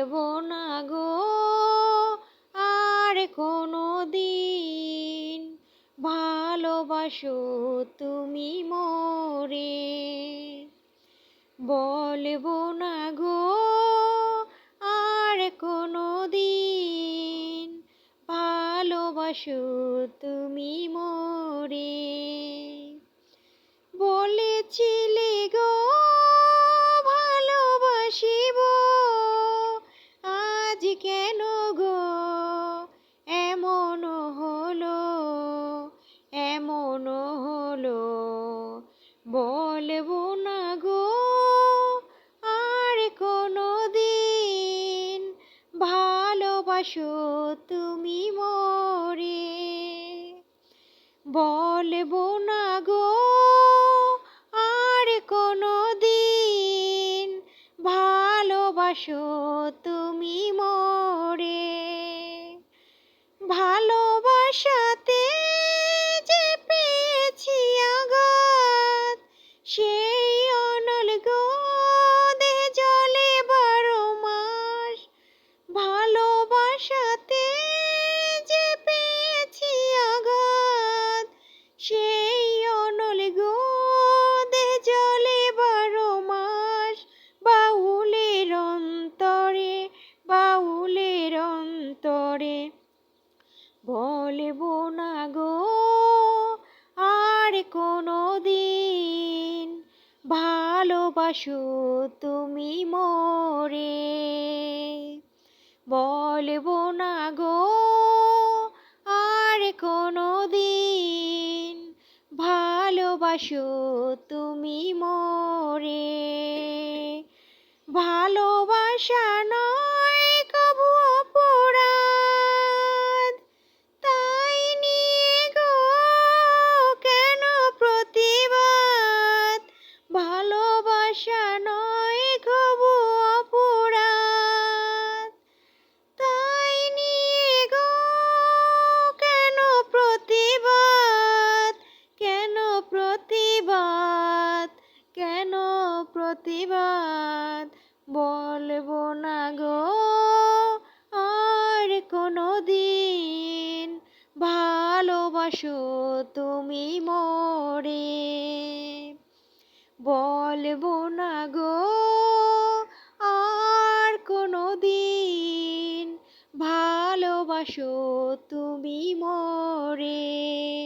বলবো না গো আর কোনো দিন, ভালোবাসো তুমি মোরে। বলবো না গো আর কোনো দিন, ভালোবাসো তুমি মোরে। বলেছিলে গো ভালোবাসিব, আজ কেন গো এমন হলো, এমন হলো। বলবো না গো আর কোনো দিন, ভালোবাসো তুমি মোরে। বলবো না গো আর কোনো দিন, ভালোবাসো তুমি মোরে। ভালোবাসাতে যে পেয়েছি আঘাত, সেই অনল গো দেহে জ্বলে 12 মাস। ভালোবাসাতে যে পেয়েছি আঘাত, সেই অনল গো দেহে জ্বলে 12 মাস। বাউলের অন্তরে, বাউলের অন্তরে, বলবো না গো আর কোনো দিন, ভালোবাসো তুমি মোরে। বলবো না গো আর কোনো দিন, ভালোবাসো তুমি মোরে। ভালোবাসা নয় কভু অপরাধ, তাই নিয়ে গো কেন প্রতিবাদ। ভালোবাসা নয় কভু অপরাধ, তাই নিয়ে গো কেন প্রতিবাদ, কেন প্রতিবাদ, কেন প্রতিবাদ। বলবো না গো আর কোনো দিন, ভালোবাসো তুমি মোরে। বলবো না গো আর কোনো দিন, ভালোবাসো তুমি মোরে।